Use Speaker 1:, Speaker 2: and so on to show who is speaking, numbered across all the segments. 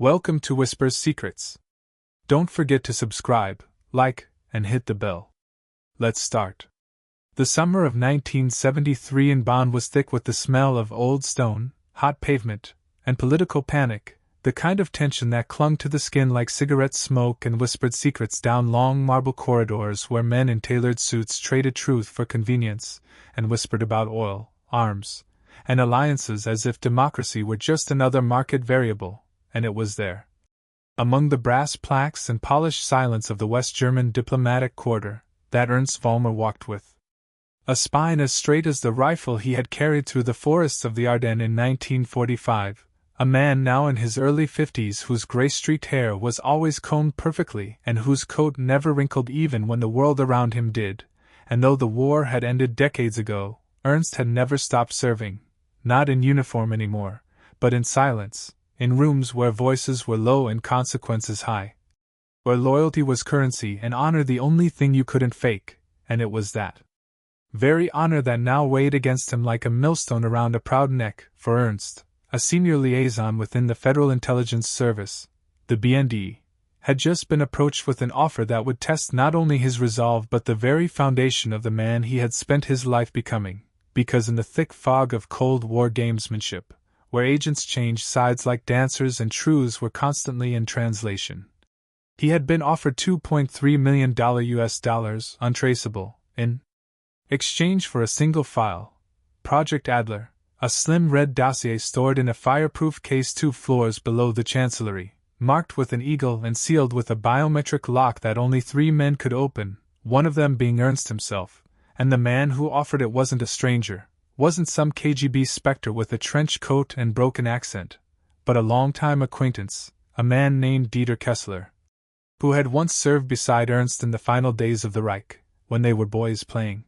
Speaker 1: Welcome to Whisper's Secrets. Don't forget to subscribe, like, and hit the bell. Let's start. The summer of 1973 in Bonn was thick with the smell of old stone, hot pavement, and political panic, the kind of tension that clung to the skin like cigarette smoke and whispered secrets down long marble corridors where men in tailored suits traded truth for convenience, and whispered about oil, arms, and alliances as if democracy were just another market variable, and it was there. Among the brass plaques and polished silence of the West German diplomatic quarter, that Ernst Vollmer walked with a spine as straight as the rifle he had carried through the forests of the Ardennes in 1945, a man now in his early 50s whose gray-streaked hair was always combed perfectly and whose coat never wrinkled even when the world around him did, and though the war had ended decades ago, Ernst had never stopped serving, not in uniform anymore, but in silence, in rooms where voices were low and consequences high, where loyalty was currency and honor the only thing you couldn't fake, and it was that very honor that now weighed against him like a millstone around a proud neck. For Ernst, a senior liaison within the Federal Intelligence Service, the BND, had just been approached with an offer that would test not only his resolve but the very foundation of the man he had spent his life becoming, because in the thick fog of Cold War gamesmanship, where agents changed sides like dancers and truths were constantly in translation, he had been offered $2.3 million US, untraceable, in exchange for a single file, Project Adler, a slim red dossier stored in a fireproof case 2 floors below the Chancellery, marked with an eagle and sealed with a biometric lock that only 3 men could open, one of them being Ernst himself, and the man who offered it wasn't a stranger, wasn't some KGB specter with a trench coat and broken accent, but a longtime acquaintance, a man named Dieter Kessler, who had once served beside Ernst in the final days of the Reich, when they were boys playing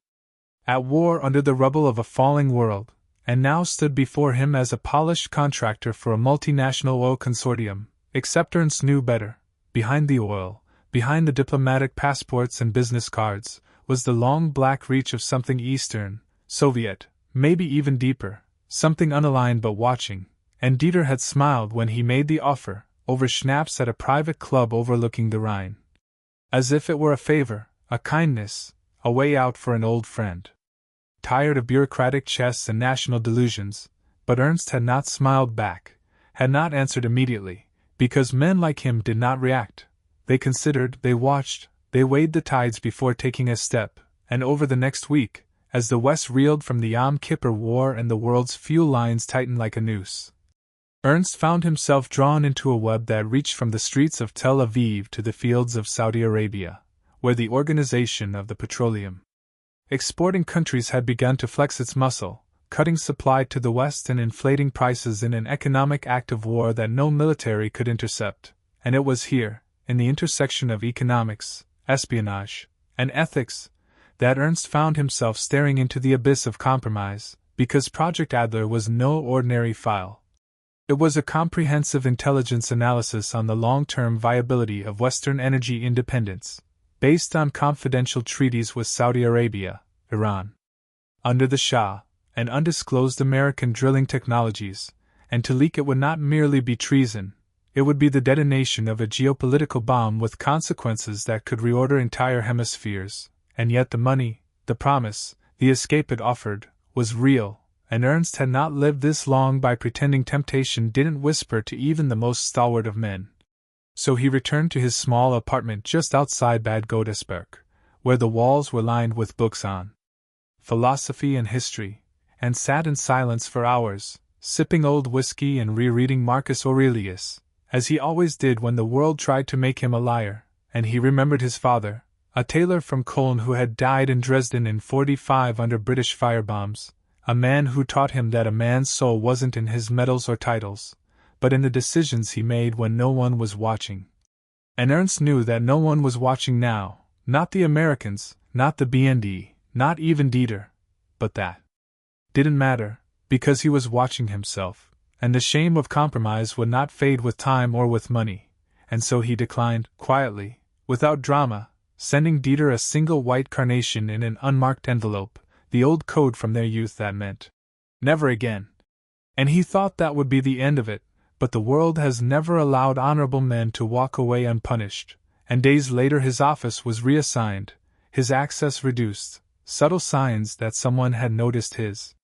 Speaker 1: at war under the rubble of a falling world, and now stood before him as a polished contractor for a multinational oil consortium. Except Ernst knew better. Behind the oil, behind the diplomatic passports and business cards, was the long black reach of something Eastern, Soviet, maybe even deeper, something unaligned but watching, and Dieter had smiled when he made the offer, over schnapps at a private club overlooking the Rhine. As if it were a favor, a kindness, a way out for an old friend. Tired of bureaucratic chess and national delusions, but Ernst had not smiled back, had not answered immediately, because men like him did not react. They considered, they watched, they weighed the tides before taking a step, and over the next week, as the West reeled from the Yom Kippur War and the world's fuel lines tightened like a noose, Ernst found himself drawn into a web that reached from the streets of Tel Aviv to the fields of Saudi Arabia, where the Organization of the Petroleum exporting countries had begun to flex its muscle, cutting supply to the West and inflating prices in an economic act of war that no military could intercept. And it was here, in the intersection of economics, espionage, and ethics, that Ernst found himself staring into the abyss of compromise, because Project Adler was no ordinary file. It was a comprehensive intelligence analysis on the long-term viability of Western energy independence, based on confidential treaties with Saudi Arabia, Iran, under the Shah, and undisclosed American drilling technologies, and to leak it would not merely be treason, it would be the detonation of a geopolitical bomb with consequences that could reorder entire hemispheres, and yet the money, the promise, the escape it offered, was real, and Ernst had not lived this long by pretending temptation didn't whisper to even the most stalwart of men. So he returned to his small apartment just outside Bad Godesberg, where the walls were lined with books on philosophy and history, and sat in silence for hours, sipping old whiskey and rereading Marcus Aurelius, as he always did when the world tried to make him a liar, and he remembered his father, a tailor from Cologne who had died in Dresden in '45 under British firebombs, a man who taught him that a man's soul wasn't in his medals or titles, but in the decisions he made when no one was watching. And Ernst knew that no one was watching now, not the Americans, not the BND, not even Dieter, but that didn't matter, because he was watching himself, and the shame of compromise would not fade with time or with money, and so he declined, quietly, without drama, sending Dieter a single white carnation in an unmarked envelope, the old code from their youth that meant never again. And he thought that would be the end of it, but the world has never allowed honorable men to walk away unpunished, and days later his office was reassigned, his access reduced, subtle signs that someone had noticed his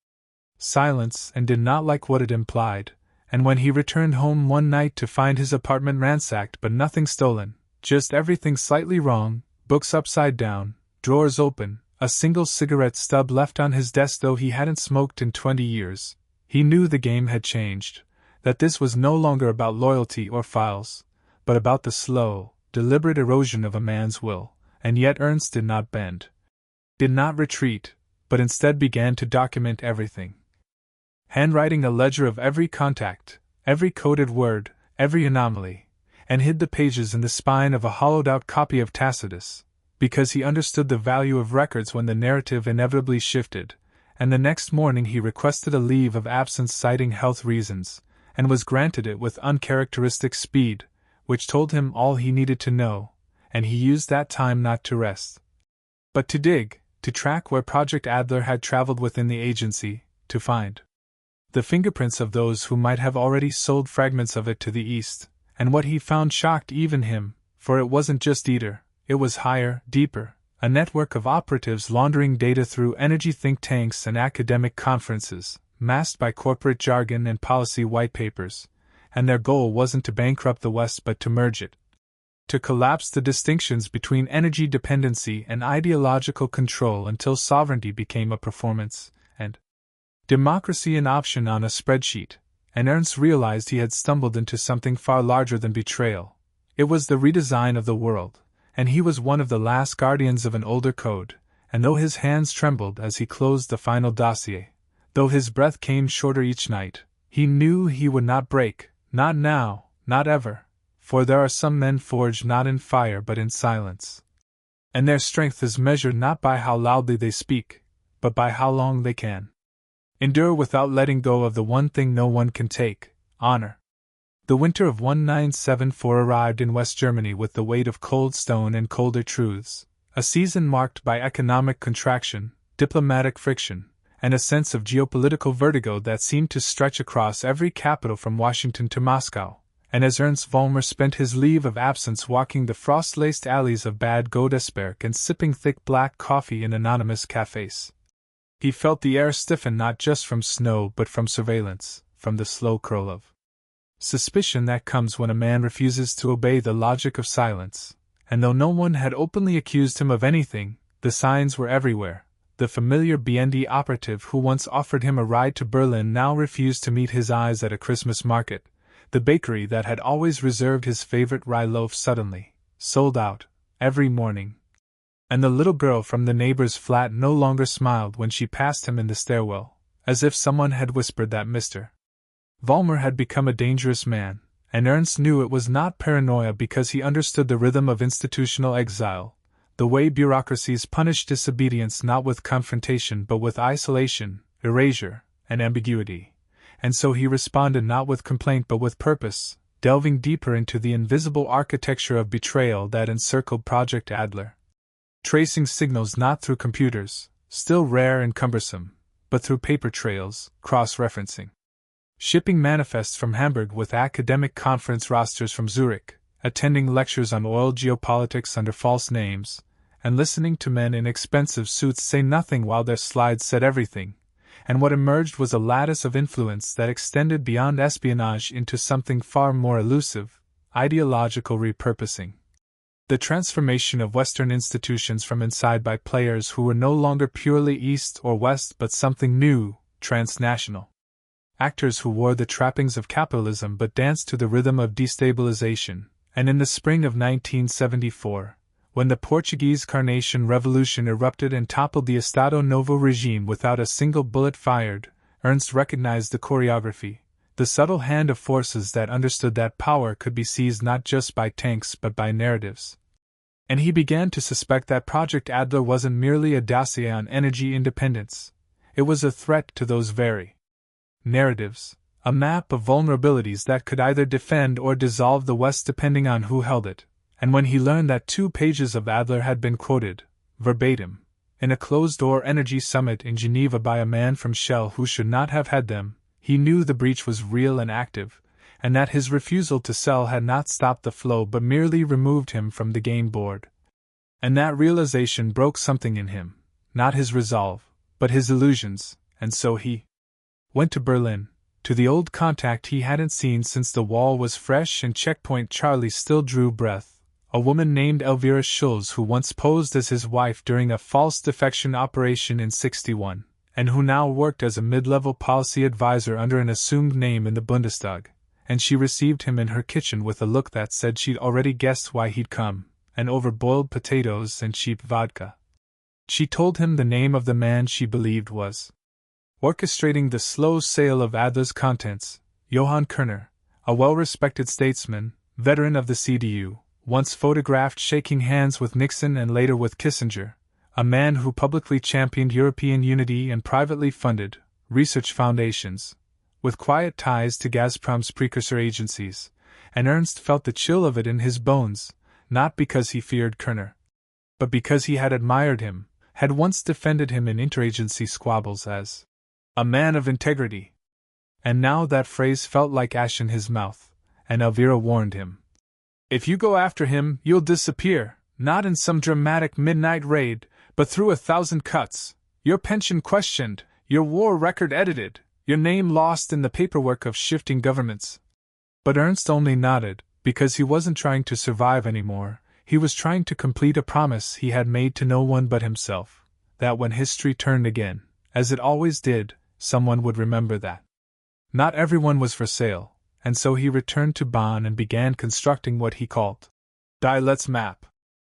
Speaker 1: silence and did not like what it implied, and when he returned home one night to find his apartment ransacked but nothing stolen, just everything slightly wrong, books upside down, drawers open, a single cigarette stub left on his desk though he hadn't smoked in 20 years, he knew the game had changed, that this was no longer about loyalty or files, but about the slow, deliberate erosion of a man's will, and yet Ernst did not bend, did not retreat, but instead began to document everything. Handwriting a ledger of every contact, every coded word, every anomaly, and hid the pages in the spine of a hollowed-out copy of Tacitus, because he understood the value of records when the narrative inevitably shifted, and the next morning he requested a leave of absence citing health reasons, and was granted it with uncharacteristic speed, which told him all he needed to know, and he used that time not to rest, but to dig, to track where Project Adler had traveled within the agency, to find the fingerprints of those who might have already sold fragments of it to the East, and what he found shocked even him, for it wasn't just Eder, it was higher, deeper, a network of operatives laundering data through energy think tanks and academic conferences, masked by corporate jargon and policy white papers, and their goal wasn't to bankrupt the West but to merge it, to collapse the distinctions between energy dependency and ideological control until sovereignty became a performance, and democracy an option on a spreadsheet, and Ernst realized he had stumbled into something far larger than betrayal. It was the redesign of the world, and he was one of the last guardians of an older code, and though his hands trembled as he closed the final dossier, though his breath came shorter each night, he knew he would not break, not now, not ever, for there are some men forged not in fire but in silence. And their strength is measured not by how loudly they speak, but by how long they can endure without letting go of the one thing no one can take, honor. The winter of 1974 arrived in West Germany with the weight of cold stone and colder truths, a season marked by economic contraction, diplomatic friction, and a sense of geopolitical vertigo that seemed to stretch across every capital from Washington to Moscow, and as Ernst Vollmer spent his leave of absence walking the frost-laced alleys of Bad Godesberg and sipping thick black coffee in anonymous cafes, he felt the air stiffen not just from snow but from surveillance, from the slow curl of suspicion that comes when a man refuses to obey the logic of silence, and though no one had openly accused him of anything, the signs were everywhere. The familiar BND operative who once offered him a ride to Berlin now refused to meet his eyes at a Christmas market. The bakery that had always reserved his favorite rye loaf suddenly sold out, every morning. And the little girl from the neighbor's flat no longer smiled when she passed him in the stairwell, as if someone had whispered that Mr. Vollmer had become a dangerous man, and Ernst knew it was not paranoia because he understood the rhythm of institutional exile, the way bureaucracies punish disobedience not with confrontation but with isolation, erasure, and ambiguity, and so he responded not with complaint but with purpose, delving deeper into the invisible architecture of betrayal that encircled Project Adler. Tracing signals not through computers, still rare and cumbersome, but through paper trails, cross-referencing. Shipping manifests from Hamburg with academic conference rosters from Zurich, attending lectures on oil geopolitics under false names, and listening to men in expensive suits say nothing while their slides said everything, and what emerged was a lattice of influence that extended beyond espionage into something far more elusive, ideological repurposing. The transformation of Western institutions from inside by players who were no longer purely East or West but something new, transnational. Actors who wore the trappings of capitalism but danced to the rhythm of destabilization, and in the spring of 1974, when the Portuguese Carnation Revolution erupted and toppled the Estado Novo regime without a single bullet fired, Ernst recognized the choreography, the subtle hand of forces that understood that power could be seized not just by tanks but by narratives. And he began to suspect that Project Adler wasn't merely a dossier on energy independence, it was a threat to those very narratives, a map of vulnerabilities that could either defend or dissolve the West depending on who held it. And when he learned that 2 pages of Adler had been quoted, verbatim, in a closed-door energy summit in Geneva by a man from Shell who should not have had them, he knew the breach was real and active, and that his refusal to sell had not stopped the flow but merely removed him from the game board. And that realization broke something in him, not his resolve, but his illusions, and so he went to Berlin, to the old contact he hadn't seen since the wall was fresh and Checkpoint Charlie still drew breath, a woman named Elvira Schulz who once posed as his wife during a false defection operation in '61, and who now worked as a mid-level policy advisor under an assumed name in the Bundestag, and she received him in her kitchen with a look that said she'd already guessed why he'd come, and over boiled potatoes and cheap vodka. She told him the name of the man she believed was orchestrating the slow sale of Adler's contents, Johann Kerner, a well-respected statesman, veteran of the CDU, once photographed shaking hands with Nixon and later with Kissinger, a man who publicly championed European unity and privately funded research foundations, with quiet ties to Gazprom's precursor agencies, and Ernst felt the chill of it in his bones, not because he feared Kerner, but because he had admired him, had once defended him in interagency squabbles as a man of integrity. And now that phrase felt like ash in his mouth, and Elvira warned him. If you go after him, you'll disappear, not in some dramatic midnight raid, but through 1,000 cuts, your pension questioned, your war record edited, your name lost in the paperwork of shifting governments. But Ernst only nodded, because he wasn't trying to survive anymore, he was trying to complete a promise he had made to no one but himself, that when history turned again, as it always did, someone would remember that. Not everyone was for sale, and so he returned to Bonn and began constructing what he called Die Let's Map.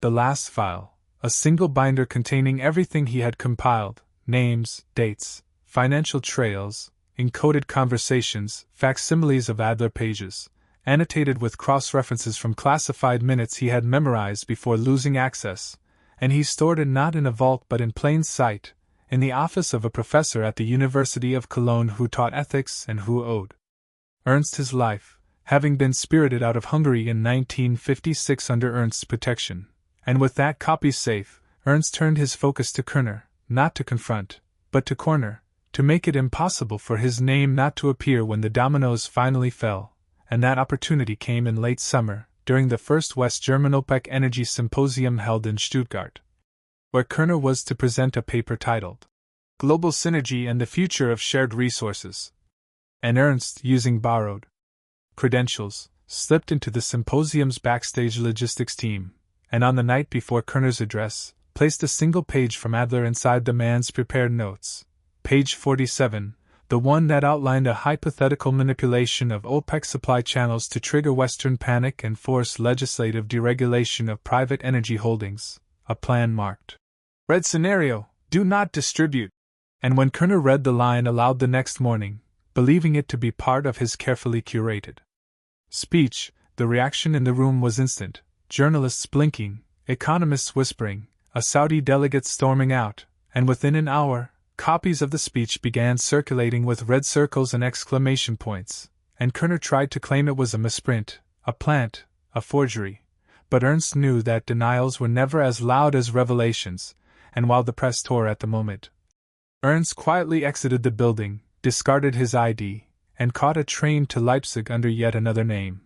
Speaker 1: The last file, a single binder containing everything he had compiled, names, dates, financial trails, encoded conversations, facsimiles of Adler pages, annotated with cross-references from classified minutes he had memorized before losing access, and he stored it not in a vault but in plain sight, in the office of a professor at the University of Cologne who taught ethics and who owed Ernst his life, having been spirited out of Hungary in 1956 under Ernst's protection. And with that copy safe, Ernst turned his focus to Kerner, not to confront, but to corner, to make it impossible for his name not to appear when the dominoes finally fell, and that opportunity came in late summer, during the first West German OPEC Energy Symposium held in Stuttgart, where Kerner was to present a paper titled Global Synergy and the Future of Shared Resources. And Ernst, using borrowed credentials, slipped into the symposium's backstage logistics team, and on the night before Kerner's address, placed a single page from Adler inside the man's prepared notes. Page 47, the one that outlined a hypothetical manipulation of OPEC supply channels to trigger Western panic and force legislative deregulation of private energy holdings, a plan marked Red Scenario, Do Not Distribute. And when Kerner read the line aloud the next morning, believing it to be part of his carefully curated speech, the reaction in the room was instant, journalists blinking, economists whispering, a Saudi delegate storming out, and within an hour, copies of the speech began circulating with red circles and exclamation points, and Kerner tried to claim it was a misprint, a plant, a forgery, but Ernst knew that denials were never as loud as revelations, and while the press tore at the moment, Ernst quietly exited the building, discarded his ID, and caught a train to Leipzig under yet another name.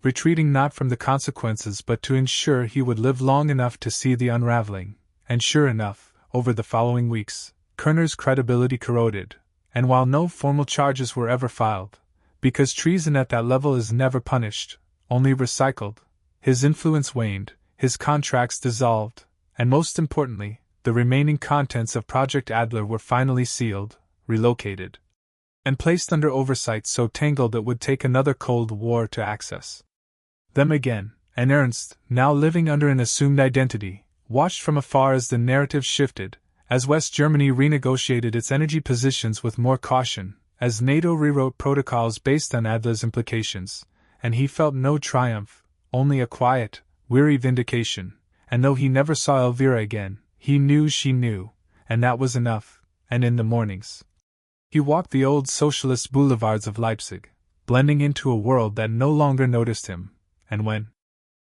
Speaker 1: Retreating not from the consequences but to ensure he would live long enough to see the unraveling, and sure enough, over the following weeks, Kerner's credibility corroded, and while no formal charges were ever filed, because treason at that level is never punished, only recycled, his influence waned, his contracts dissolved, and most importantly, the remaining contents of Project Adler were finally sealed, relocated, and placed under oversight so tangled it would take another Cold War to access them again, and Ernst, now living under an assumed identity, watched from afar as the narrative shifted, as West Germany renegotiated its energy positions with more caution, as NATO rewrote protocols based on Adler's implications, and he felt no triumph, only a quiet, weary vindication, and though he never saw Elvira again, he knew she knew, and that was enough, and in the mornings, he walked the old socialist boulevards of Leipzig, blending into a world that no longer noticed him, and when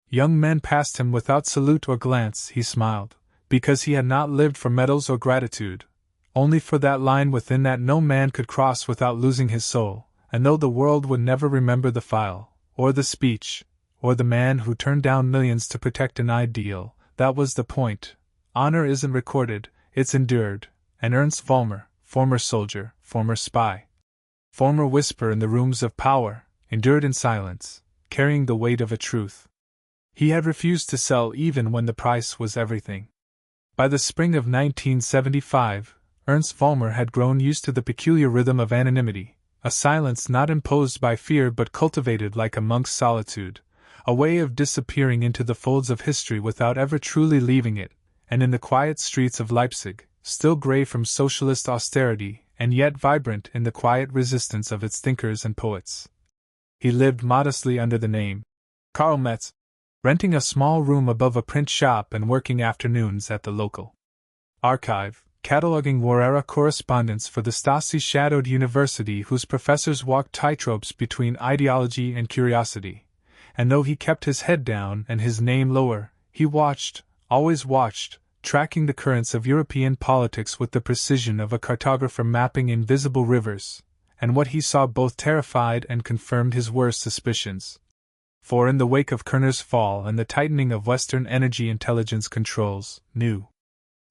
Speaker 1: young men passed him without salute or glance he smiled, because he had not lived for medals or gratitude, only for that line within that no man could cross without losing his soul, and though the world would never remember the file, or the speech, or the man who turned down millions to protect an ideal, that was the point. Honor isn't recorded, it's endured, and Ernst Vollmer, former soldier, former spy, former whisper in the rooms of power, endured in silence, carrying the weight of a truth. He had refused to sell even when the price was everything. By the spring of 1975, Ernst Vollmer had grown used to the peculiar rhythm of anonymity, a silence not imposed by fear but cultivated like a monk's solitude, a way of disappearing into the folds of history without ever truly leaving it, and in the quiet streets of Leipzig, still grey from socialist austerity and yet vibrant in the quiet resistance of its thinkers and poets. He lived modestly under the name Karl Metz, renting a small room above a print shop and working afternoons at the local archive, cataloging war era correspondence for the Stasi-shadowed university whose professors walked tightropes between ideology and curiosity. And though he kept his head down and his name lower, he watched, always watched, tracking the currents of European politics with the precision of a cartographer mapping invisible rivers, and what he saw both terrified and confirmed his worst suspicions. For in the wake of Kerner's fall and the tightening of Western energy intelligence controls, new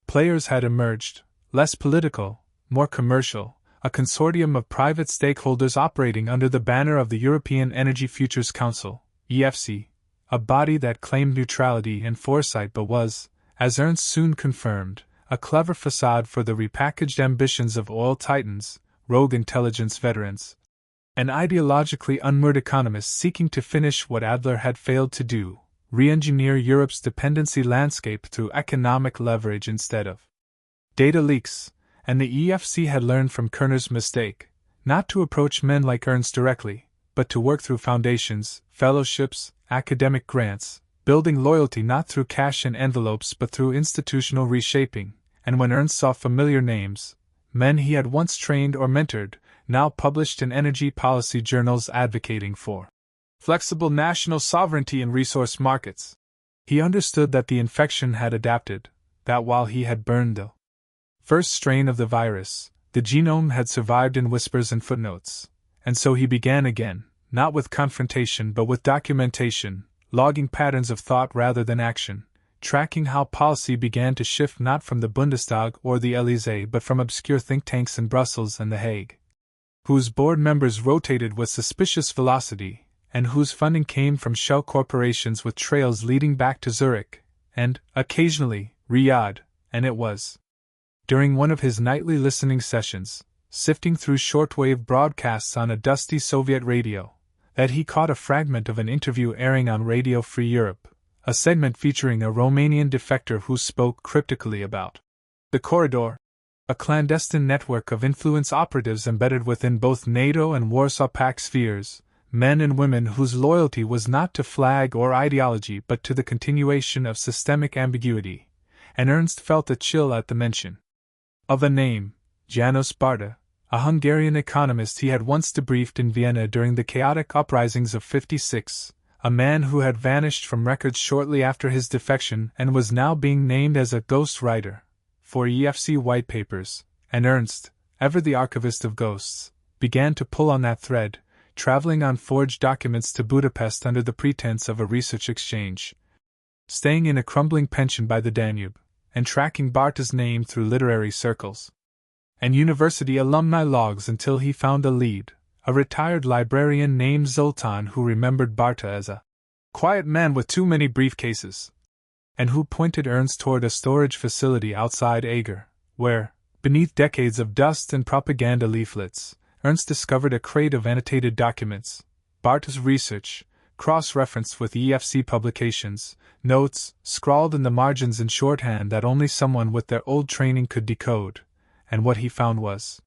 Speaker 1: players had emerged, less political, more commercial, a consortium of private stakeholders operating under the banner of the European Energy Futures Council, EFC, a body that claimed neutrality and foresight but was, as Ernst soon confirmed, a clever facade for the repackaged ambitions of oil titans, rogue intelligence veterans, and ideologically unmoored economists seeking to finish what Adler had failed to do, re-engineer Europe's dependency landscape through economic leverage instead of data leaks, and the EFC had learned from Kerner's mistake, not to approach men like Ernst directly, but to work through foundations, fellowships, academic grants, building loyalty not through cash and envelopes but through institutional reshaping, and when Ernst saw familiar names, men he had once trained or mentored, now published in energy policy journals advocating for flexible national sovereignty in resource markets, he understood that the infection had adapted, that while he had burned the first strain of the virus, the genome had survived in whispers and footnotes, and so he began again, not with confrontation but with documentation, logging patterns of thought rather than action, tracking how policy began to shift not from the Bundestag or the Élysée but from obscure think tanks in Brussels and The Hague, whose board members rotated with suspicious velocity, and whose funding came from shell corporations with trails leading back to Zurich, and, occasionally, Riyadh, and it was during one of his nightly listening sessions, sifting through shortwave broadcasts on a dusty Soviet radio, that he caught a fragment of an interview airing on Radio Free Europe, a segment featuring a Romanian defector who spoke cryptically about the Corridor, a clandestine network of influence operatives embedded within both NATO and Warsaw Pact spheres, men and women whose loyalty was not to flag or ideology but to the continuation of systemic ambiguity, and Ernst felt a chill at the mention of a name, János Barta, a Hungarian economist he had once debriefed in Vienna during the chaotic uprisings of '56, a man who had vanished from records shortly after his defection and was now being named as a ghost writer for EFC white papers, and Ernst, ever the archivist of ghosts, began to pull on that thread, traveling on forged documents to Budapest under the pretense of a research exchange, staying in a crumbling pension by the Danube, and tracking Barta's name through literary circles and university alumni logs until he found a lead, a retired librarian named Zoltan who remembered Barta as a quiet man with too many briefcases, and who pointed Ernst toward a storage facility outside Ager, where, beneath decades of dust and propaganda leaflets, Ernst discovered a crate of annotated documents, Barta's research, cross-referenced with EFC publications, notes, scrawled in the margins in shorthand that only someone with their old training could decode, and what he found was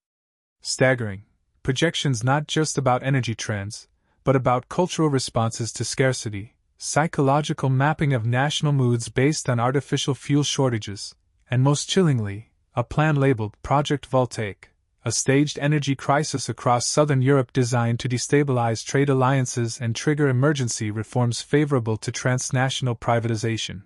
Speaker 1: staggering. Projections not just about energy trends, but about cultural responses to scarcity, psychological mapping of national moods based on artificial fuel shortages, and most chillingly, a plan labeled Project Voltaic, a staged energy crisis across southern Europe designed to destabilize trade alliances and trigger emergency reforms favorable to transnational privatization.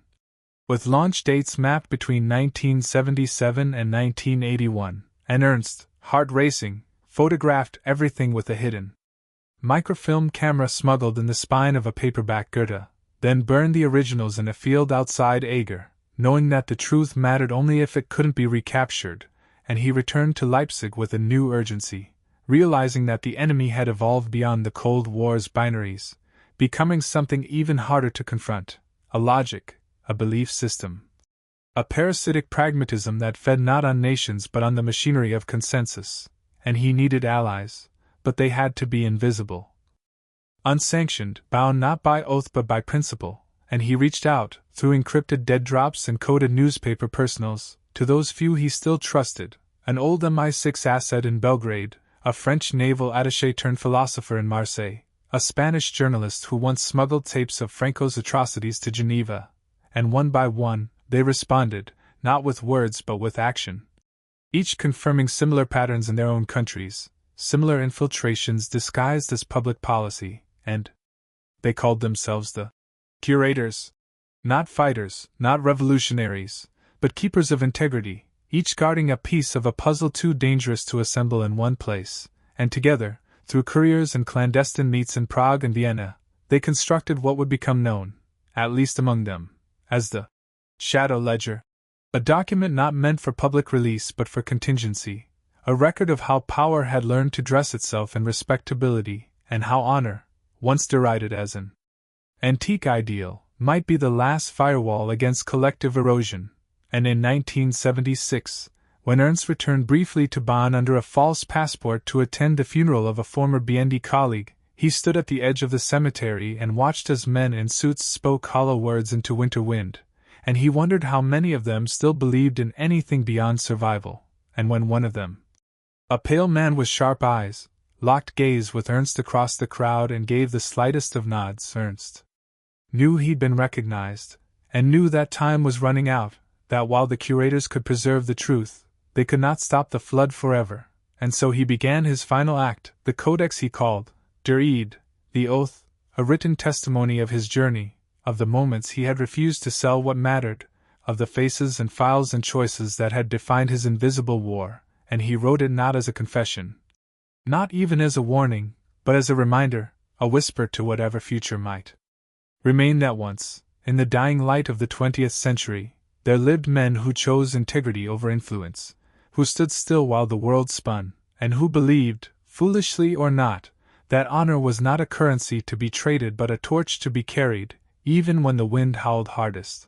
Speaker 1: With launch dates mapped between 1977 and 1981, and Ernst, heart racing, photographed everything with a hidden microfilm camera smuggled in the spine of a paperback Goethe, then burned the originals in a field outside Eger, knowing that the truth mattered only if it couldn't be recaptured, and he returned to Leipzig with a new urgency, realizing that the enemy had evolved beyond the Cold War's binaries, becoming something even harder to confront, a logic, a belief system. A parasitic pragmatism that fed not on nations but on the machinery of consensus, and he needed allies, but they had to be invisible. Unsanctioned, bound not by oath but by principle, and he reached out, through encrypted dead drops and coded newspaper personals, to those few he still trusted, an old MI6 asset in Belgrade, a French naval attaché turned philosopher in Marseille, a Spanish journalist who once smuggled tapes of Franco's atrocities to Geneva, and one by one, they responded, not with words but with action. Each confirming similar patterns in their own countries, similar infiltrations disguised as public policy, and they called themselves the curators. Not fighters, not revolutionaries, but keepers of integrity, each guarding a piece of a puzzle too dangerous to assemble in one place, and together, through couriers and clandestine meets in Prague and Vienna, they constructed what would become known, at least among them, as the Shadow Ledger, a document not meant for public release but for contingency, a record of how power had learned to dress itself in respectability, and how honor, once derided as an antique ideal, might be the last firewall against collective erosion. And in 1976, when Ernst returned briefly to Bonn under a false passport to attend the funeral of a former BND colleague, he stood at the edge of the cemetery and watched as men in suits spoke hollow words into winter wind, and he wondered how many of them still believed in anything beyond survival, and when one of them, a pale man with sharp eyes, locked gaze with Ernst across the crowd and gave the slightest of nods, Ernst knew he'd been recognized, and knew that time was running out, that while the curators could preserve the truth, they could not stop the flood forever, and so he began his final act, the codex he called Der Eid, the oath, a written testimony of his journey, of the moments he had refused to sell what mattered, of the faces and files and choices that had defined his invisible war, and he wrote it not as a confession, not even as a warning, but as a reminder, a whisper to whatever future might remain that once, in the dying light of the 20th century, there lived men who chose integrity over influence, who stood still while the world spun, and who believed, foolishly or not, that honor was not a currency to be traded but a torch to be carried, even when the wind howled hardest.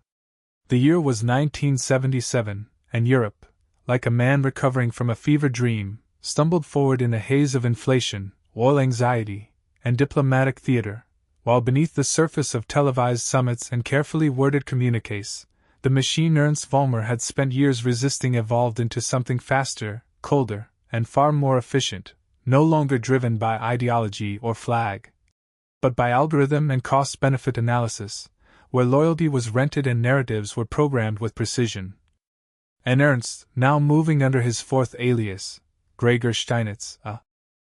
Speaker 1: The year was 1977, and Europe, like a man recovering from a fever dream, stumbled forward in a haze of inflation, oil anxiety, and diplomatic theater, while beneath the surface of televised summits and carefully worded communiques, the machine Ernst Vollmer had spent years resisting evolved into something faster, colder, and far more efficient, no longer driven by ideology or flag, but by algorithm and cost-benefit analysis, where loyalty was rented and narratives were programmed with precision. And Ernst, now moving under his fourth alias, Gregor Steinitz, a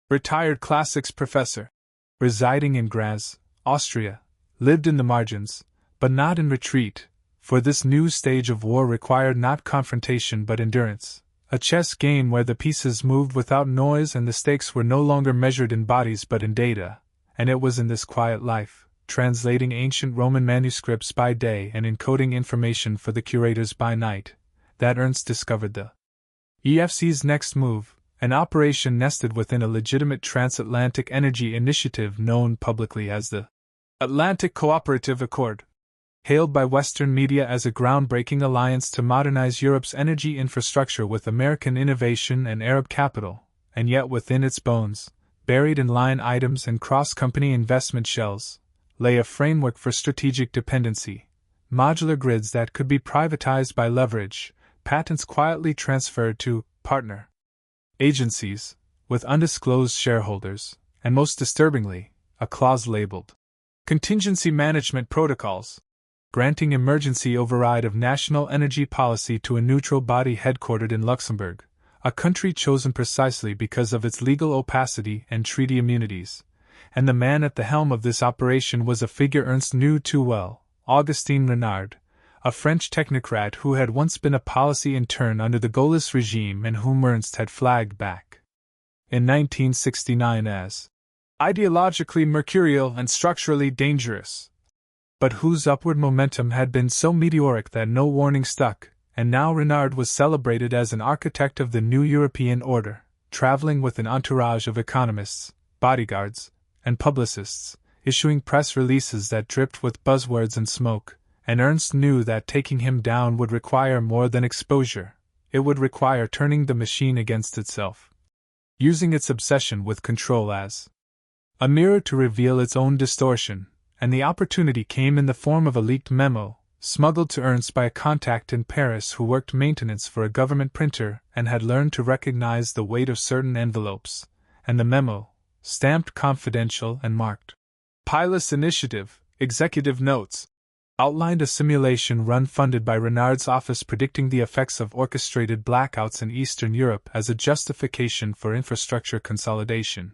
Speaker 1: retired classics professor, residing in Graz, Austria, lived in the margins, but not in retreat, for this new stage of war required not confrontation but endurance, a chess game where the pieces moved without noise and the stakes were no longer measured in bodies but in data, and it was in this quiet life, translating ancient Roman manuscripts by day and encoding information for the curators by night, that Ernst discovered the EFC's next move, an operation nested within a legitimate transatlantic energy initiative known publicly as the Atlantic Cooperative Accord, hailed by Western media as a groundbreaking alliance to modernize Europe's energy infrastructure with American innovation and Arab capital, and yet within its bones, buried in line items and cross-company investment shells, lay a framework for strategic dependency, modular grids that could be privatized by leverage, patents quietly transferred to partner agencies, with undisclosed shareholders, and most disturbingly, a clause labeled Contingency Management Protocols, granting emergency override of national energy policy to a neutral body headquartered in Luxembourg, a country chosen precisely because of its legal opacity and treaty immunities, and the man at the helm of this operation was a figure Ernst knew too well, Augustin Renard, a French technocrat who had once been a policy intern under the Gaullist regime and whom Ernst had flagged back in 1969 as ideologically mercurial and structurally dangerous, but whose upward momentum had been so meteoric that no warning stuck, and now Renard was celebrated as an architect of the new European order, traveling with an entourage of economists, bodyguards, and publicists, issuing press releases that dripped with buzzwords and smoke, and Ernst knew that taking him down would require more than exposure. It would require turning the machine against itself, using its obsession with control as a mirror to reveal its own distortion, and the opportunity came in the form of a leaked memo, smuggled to Ernst by a contact in Paris who worked maintenance for a government printer and had learned to recognize the weight of certain envelopes, and the memo, stamped confidential and marked Pilot's Initiative, Executive Notes, outlined a simulation run funded by Renard's office predicting the effects of orchestrated blackouts in Eastern Europe as a justification for infrastructure consolidation,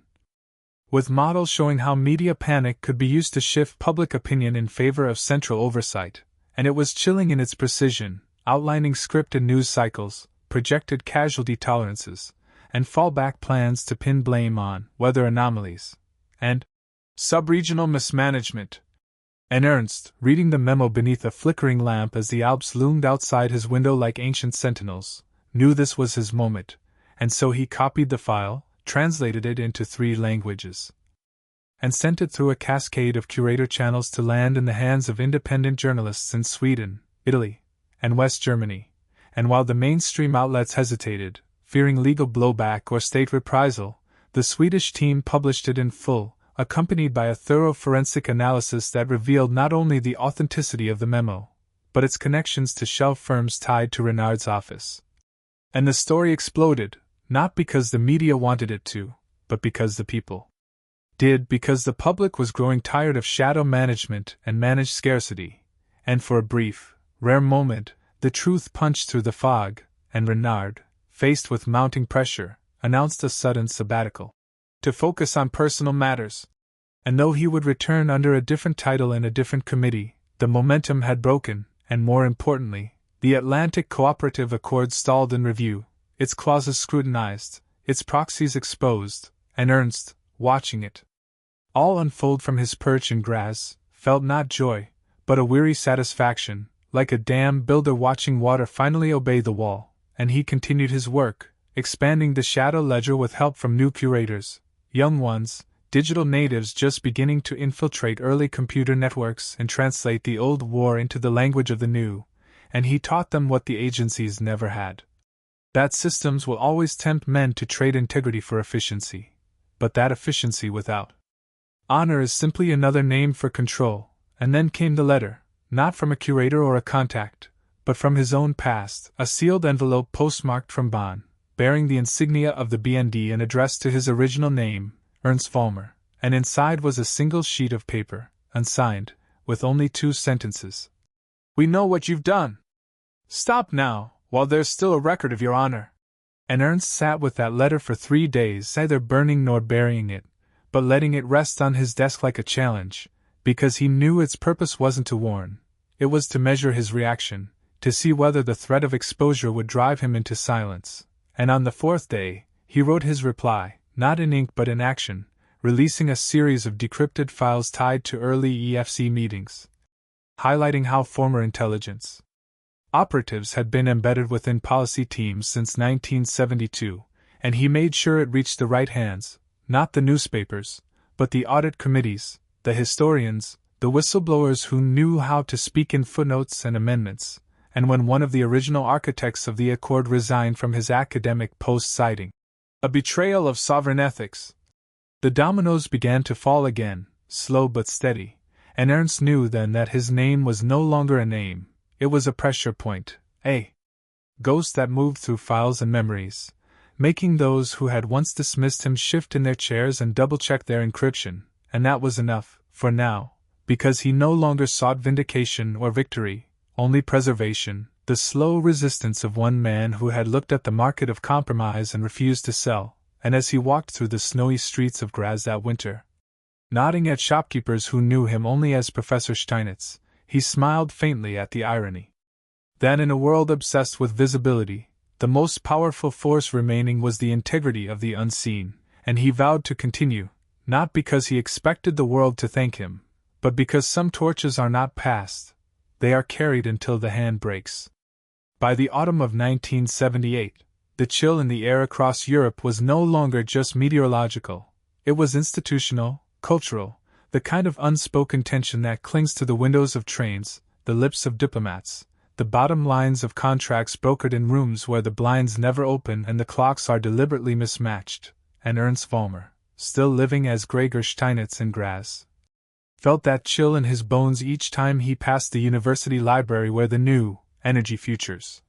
Speaker 1: with models showing how media panic could be used to shift public opinion in favor of central oversight, and it was chilling in its precision, outlining scripted news cycles, projected casualty tolerances, and fallback plans to pin blame on weather anomalies and sub-regional mismanagement. And Ernst, reading the memo beneath a flickering lamp as the Alps loomed outside his window like ancient sentinels, knew this was his moment, and so he copied the file, translated it into 3 languages, and sent it through a cascade of curator channels to land in the hands of independent journalists in Sweden, Italy, and West Germany. And while the mainstream outlets hesitated, fearing legal blowback or state reprisal, the Swedish team published it in full, accompanied by a thorough forensic analysis that revealed not only the authenticity of the memo, but its connections to shell firms tied to Renard's office. And the story exploded, not because the media wanted it to, but because the people did, because the public was growing tired of shadow management and managed scarcity, and for a brief, rare moment, the truth punched through the fog, and Renard, faced with mounting pressure, announced a sudden sabbatical to focus on personal matters. And though he would return under a different title in a different committee, the momentum had broken, and more importantly, the Atlantic Cooperative Accord stalled in review, its clauses scrutinized, its proxies exposed, and Ernst, watching it all unfold from his perch in Graz, felt not joy, but a weary satisfaction, like a dam builder watching water finally obey the wall, and he continued his work, expanding the shadow ledger with help from new curators, young ones, digital natives just beginning to infiltrate early computer networks and translate the old war into the language of the new, and he taught them what the agencies never had. That systems will always tempt men to trade integrity for efficiency, but that efficiency without honor is simply another name for control. And then came the letter, not from a curator or a contact, but from his own past, a sealed envelope postmarked from Bonn, bearing the insignia of the BND and addressed to his original name, Ernst Vollmer, and inside was a single sheet of paper, unsigned, with only 2 sentences. "We know what you've done. Stop now, while there's still a record of your honor." And Ernst sat with that letter for 3 days, neither burning nor burying it, but letting it rest on his desk like a challenge, because he knew its purpose wasn't to warn, it was to measure his reaction, to see whether the threat of exposure would drive him into silence. And on the 4th day, he wrote his reply, not in ink but in action, releasing a series of decrypted files tied to early EFC meetings, highlighting how former intelligence operatives had been embedded within policy teams since 1972, and he made sure it reached the right hands, not the newspapers, but the audit committees, the historians, the whistleblowers who knew how to speak in footnotes and amendments. And when one of the original architects of the Accord resigned from his academic post citing a betrayal of sovereign ethics, the dominoes began to fall again, slow but steady, and Ernst knew then that his name was no longer a name, it was a pressure point, a ghost that moved through files and memories, making those who had once dismissed him shift in their chairs and double-check their encryption, and that was enough, for now, because he no longer sought vindication or victory, only preservation, the slow resistance of one man who had looked at the market of compromise and refused to sell. And as he walked through the snowy streets of Graz that winter, nodding at shopkeepers who knew him only as Professor Steinitz, he smiled faintly at the irony that in a world obsessed with visibility, the most powerful force remaining was the integrity of the unseen, and he vowed to continue, not because he expected the world to thank him, but because some torches are not passed, they are carried until the hand breaks. By the autumn of 1978, the chill in the air across Europe was no longer just meteorological, it was institutional, cultural, the kind of unspoken tension that clings to the windows of trains, the lips of diplomats, the bottom lines of contracts brokered in rooms where the blinds never open and the clocks are deliberately mismatched, and Ernst Vollmer, still living as Gregor Steinitz in Graz, felt that chill in his bones each time he passed the university library where the new Energy Futures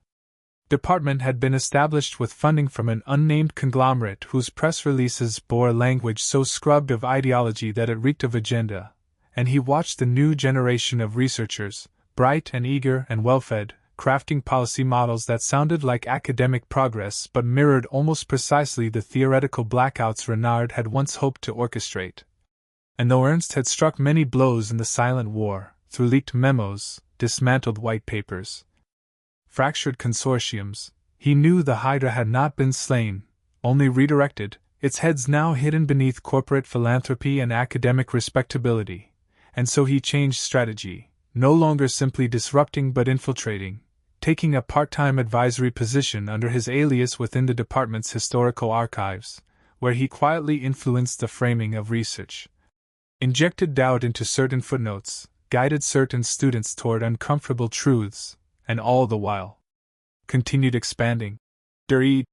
Speaker 1: department had been established with funding from an unnamed conglomerate whose press releases bore a language so scrubbed of ideology that it reeked of agenda, and he watched the new generation of researchers, bright and eager and well-fed, crafting policy models that sounded like academic progress but mirrored almost precisely the theoretical blackouts Renard had once hoped to orchestrate. And though Ernst had struck many blows in the silent war, through leaked memos, dismantled white papers, fractured consortiums, he knew the Hydra had not been slain, only redirected, its heads now hidden beneath corporate philanthropy and academic respectability, and so he changed strategy, no longer simply disrupting but infiltrating, taking a part-time advisory position under his alias within the department's historical archives, where he quietly influenced the framing of research, injected doubt into certain footnotes, guided certain students toward uncomfortable truths, and all the while continued expanding Der Eid,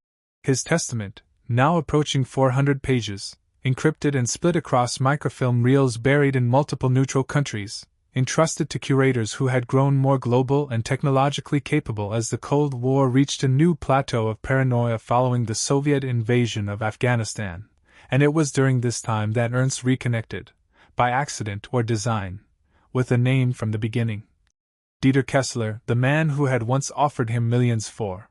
Speaker 1: his testament, now approaching 400 pages, encrypted and split across microfilm reels buried in multiple neutral countries, entrusted to curators who had grown more global and technologically capable as the Cold War reached a new plateau of paranoia following the Soviet invasion of Afghanistan, and it was during this time that Ernst reconnected, by accident or design, with a name from the beginning. Dieter Kessler, the man who had once offered him millions for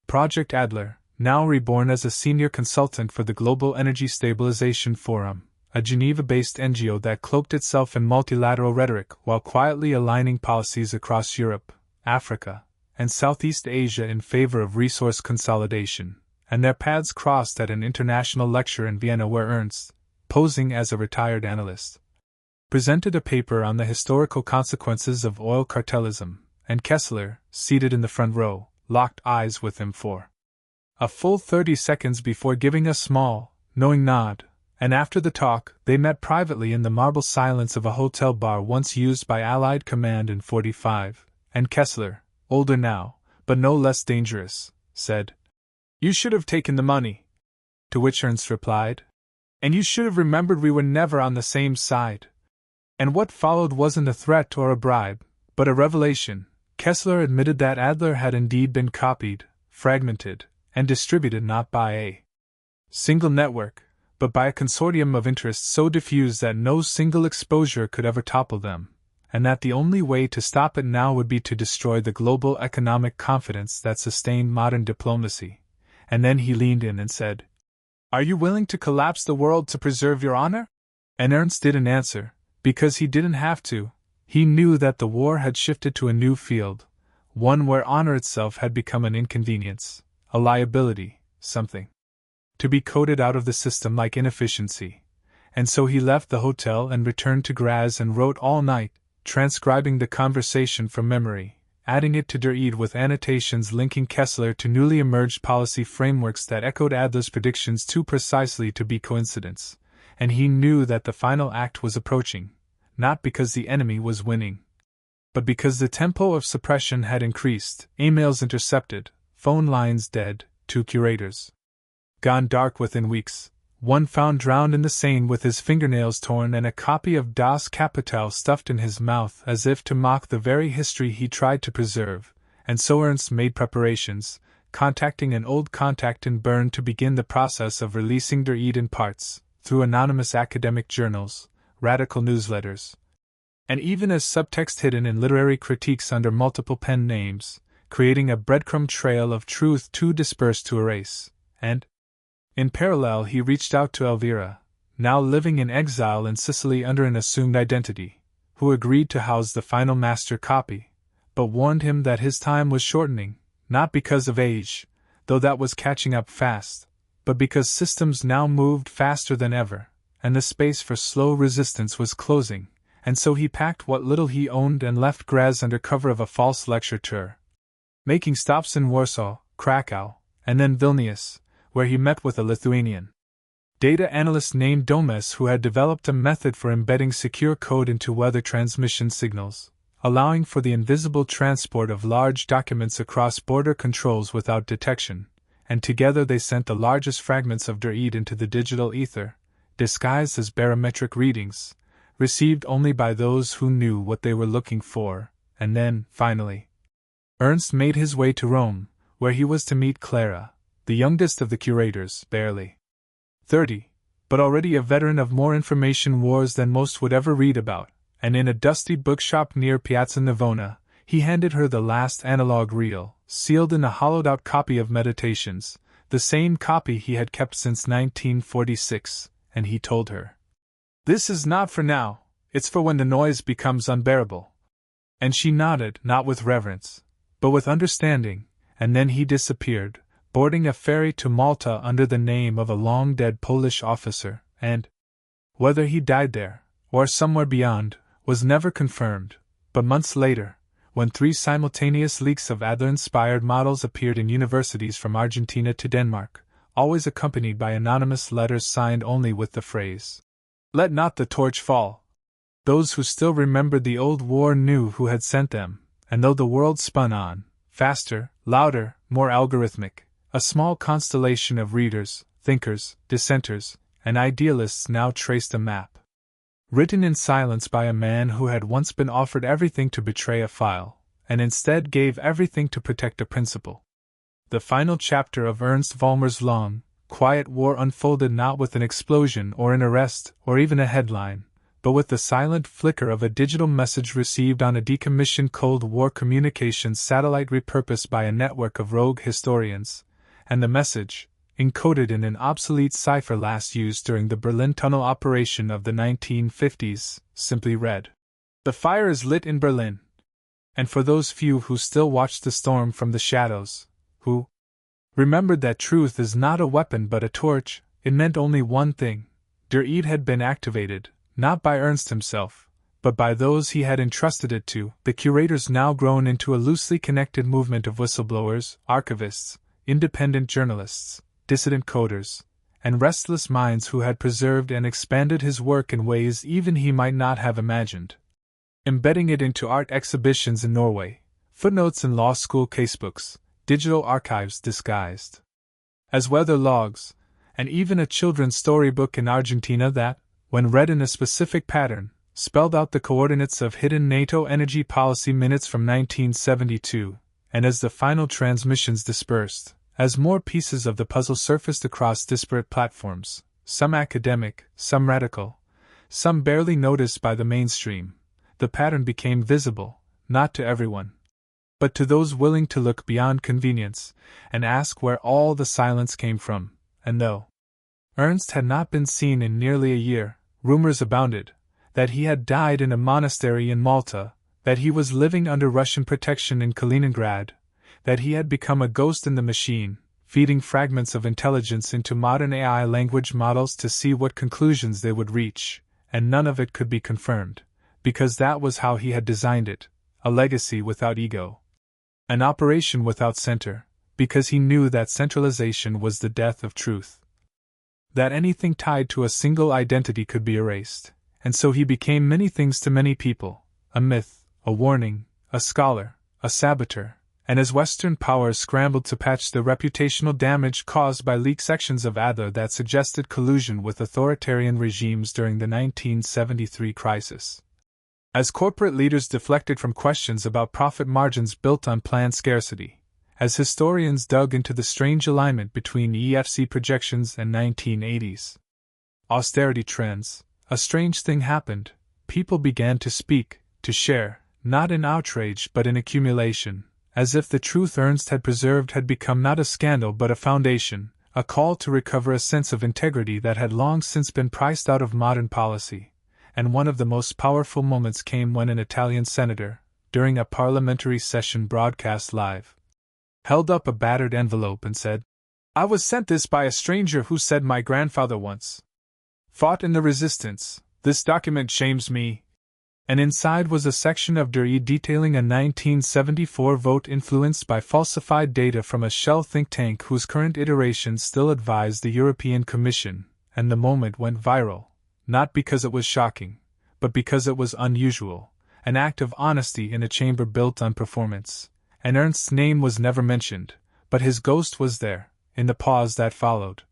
Speaker 1: Project Adler, now reborn as a senior consultant for the Global Energy Stabilization Forum, a Geneva-based NGO that cloaked itself in multilateral rhetoric while quietly aligning policies across Europe, Africa, and Southeast Asia in favor of resource consolidation, and their paths crossed at an international lecture in Vienna where Ernst, posing as a retired analyst, presented a paper on the historical consequences of oil cartelism, and Kessler, seated in the front row, locked eyes with him for a full 30 seconds before giving a small, knowing nod, and after the talk, they met privately in the marble silence of a hotel bar once used by Allied Command in 45, and Kessler, older now, but no less dangerous, said, "You should have taken the money." To which Ernst replied, "And you should have remembered we were never on the same side." And what followed wasn't a threat or a bribe, but a revelation. Kessler admitted that Adler had indeed been copied, fragmented, and distributed not by a single network, but by a consortium of interests so diffused that no single exposure could ever topple them, and that the only way to stop it now would be to destroy the global economic confidence that sustained modern diplomacy. And then he leaned in and said, "Are you willing to collapse the world to preserve your honor?" And Ernst didn't answer, because he didn't have to. He knew that the war had shifted to a new field, one where honor itself had become an inconvenience, a liability, something to be coded out of the system like inefficiency. And so he left the hotel and returned to Graz and wrote all night, transcribing the conversation from memory, adding it to Der Eid with annotations linking Kessler to newly emerged policy frameworks that echoed Adler's predictions too precisely to be coincidence. And he knew that the final act was approaching, not because the enemy was winning, but because the tempo of suppression had increased, emails intercepted, phone lines dead, 2 curators gone dark within weeks, one found drowned in the Seine with his fingernails torn and a copy of Das Kapital stuffed in his mouth as if to mock the very history he tried to preserve, and so Ernst made preparations, contacting an old contact in Bern to begin the process of releasing Der Eid in parts, through anonymous academic journals, radical newsletters, and even as subtext hidden in literary critiques under multiple pen names, creating a breadcrumb trail of truth too dispersed to erase, and, in parallel he reached out to Elvira, now living in exile in Sicily under an assumed identity, who agreed to house the final master copy, but warned him that his time was shortening, not because of age, though that was catching up fast, but because systems now moved faster than ever, and the space for slow resistance was closing, and so he packed what little he owned and left Graz under cover of a false lecture tour, making stops in Warsaw, Krakow, and then Vilnius, where he met with a Lithuanian data analyst named Domes who had developed a method for embedding secure code into weather transmission signals, allowing for the invisible transport of large documents across border controls without detection, and together they sent the largest fragments of Druid into the digital ether, disguised as barometric readings, received only by those who knew what they were looking for, and then, finally, Ernst made his way to Rome, where he was to meet Clara, the youngest of the curators, barely 30, but already a veteran of more information wars than most would ever read about, and in a dusty bookshop near Piazza Navona, he handed her the last analog reel, sealed in a hollowed-out copy of Meditations, the same copy he had kept since 1946, and he told her, "This is not for now, it's for when the noise becomes unbearable." And she nodded, not with reverence, but with understanding, and then he disappeared, boarding a ferry to Malta under the name of a long-dead Polish officer, and whether he died there, or somewhere beyond, was never confirmed, but months later, when 3 simultaneous leaks of Adler-inspired models appeared in universities from Argentina to Denmark, always accompanied by anonymous letters signed only with the phrase, "Let not the torch fall." Those who still remembered the old war knew who had sent them, and though the world spun on, faster, louder, more algorithmic, a small constellation of readers, thinkers, dissenters, and idealists now traced a map, written in silence by a man who had once been offered everything to betray a file, and instead gave everything to protect a principle. The final chapter of Ernst Vollmer's long, quiet war unfolded not with an explosion or an arrest or even a headline, but with the silent flicker of a digital message received on a decommissioned Cold War communications satellite repurposed by a network of rogue historians, and the message, encoded in an obsolete cipher last used during the Berlin Tunnel operation of the 1950s, simply read, "The fire is lit in Berlin." And for those few who still watched the storm from the shadows, who remembered that truth is not a weapon but a torch, it meant only one thing: Der Eid had been activated, not by Ernst himself, but by those he had entrusted it to, the curators now grown into a loosely connected movement of whistleblowers, archivists, independent journalists, dissident coders, and restless minds who had preserved and expanded his work in ways even he might not have imagined. Embedding it into art exhibitions in Norway, footnotes in law school casebooks, digital archives disguised as weather logs, and even a children's storybook in Argentina that, when read in a specific pattern, spelled out the coordinates of hidden NATO energy policy minutes from 1972, and as the final transmissions dispersed, as more pieces of the puzzle surfaced across disparate platforms, some academic, some radical, some barely noticed by the mainstream, the pattern became visible, not to everyone, but to those willing to look beyond convenience and ask where all the silence came from. And though Ernst had not been seen in nearly a year, rumors abounded that he had died in a monastery in Malta, that he was living under Russian protection in Kaliningrad, that he had become a ghost in the machine, feeding fragments of intelligence into modern AI language models to see what conclusions they would reach, and none of it could be confirmed, because that was how he had designed it, a legacy without ego, an operation without center, because he knew that centralization was the death of truth, that anything tied to a single identity could be erased, and so he became many things to many people, a myth, a warning, a scholar, a saboteur, and as Western powers scrambled to patch the reputational damage caused by leaked sections of Adler that suggested collusion with authoritarian regimes during the 1973 crisis. As corporate leaders deflected from questions about profit margins built on planned scarcity, as historians dug into the strange alignment between EFC projections and 1980s austerity trends, a strange thing happened. People began to speak, to share, not in outrage but in accumulation, as if the truth Ernst had preserved had become not a scandal but a foundation, a call to recover a sense of integrity that had long since been priced out of modern policy. And one of the most powerful moments came when an Italian senator, during a parliamentary session broadcast live, held up a battered envelope and said, "I was sent this by a stranger who said my grandfather once Fought in the resistance. This document shames me. And inside was a section of Der detailing a 1974 vote influenced by falsified data from a shell think tank whose current iteration still advised the European Commission, and the moment went viral, not because it was shocking, but because it was unusual, an act of honesty in a chamber built on performance. And Ernst's name was never mentioned, but his ghost was there, in the pause that followed,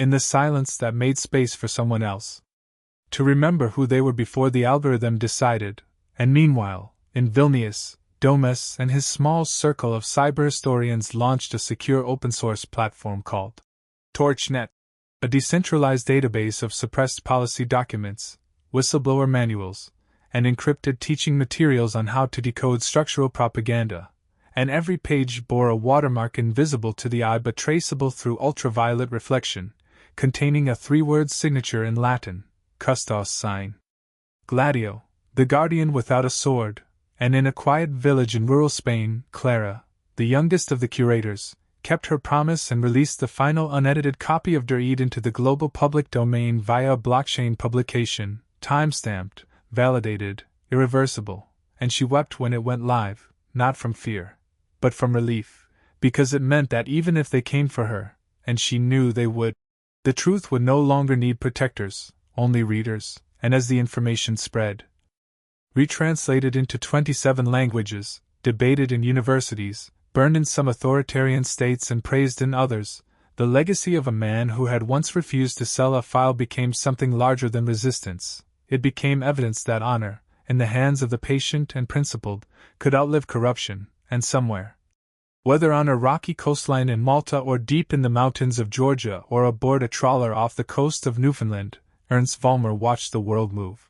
Speaker 1: in the silence that made space for someone else to remember who they were before the algorithm decided. And meanwhile, in Vilnius, Domus and his small circle of cyberhistorians launched a secure open-source platform called TorchNet, a decentralized database of suppressed policy documents, whistleblower manuals, and encrypted teaching materials on how to decode structural propaganda. And every page bore a watermark invisible to the eye but traceable through ultraviolet reflection, containing a three-word signature in Latin, Custos sign. Gladio, the guardian without a sword. And in a quiet village in rural Spain, Clara, the youngest of the curators, kept her promise and released the final unedited copy of Der into the global public domain via a blockchain publication, time-stamped, validated, irreversible, and she wept when it went live, not from fear, but from relief, because it meant that even if they came for her, and she knew they would, the truth would no longer need protectors, only readers. And as the information spread, retranslated into 27 languages, debated in universities, burned in some authoritarian states and praised in others, the legacy of a man who had once refused to sell a file became something larger than resistance. It became evidence that honor, in the hands of the patient and principled, could outlive corruption, and somewhere, whether on a rocky coastline in Malta or deep in the mountains of Georgia or aboard a trawler off the coast of Newfoundland, Ernst Vollmer watched the world move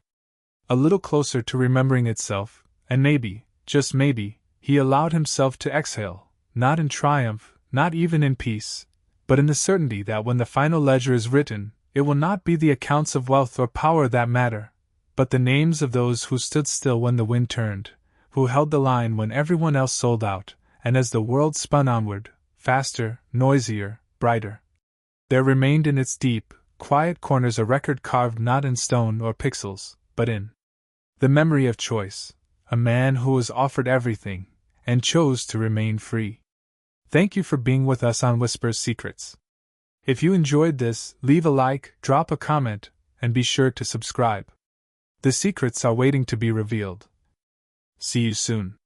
Speaker 1: a little closer to remembering itself, and maybe, just maybe, he allowed himself to exhale, not in triumph, not even in peace, but in the certainty that when the final ledger is written, it will not be the accounts of wealth or power that matter, but the names of those who stood still when the wind turned, who held the line when everyone else sold out, and as the world spun onward, faster, noisier, brighter, there remained in its deep, quiet corners a record carved not in stone or pixels, but in the memory of choice, a man who was offered everything, and chose to remain free. Thank you for being with us on Whisper's Secrets. If you enjoyed this, leave a like, drop a comment, and be sure to subscribe. The secrets are waiting to be revealed. See you soon.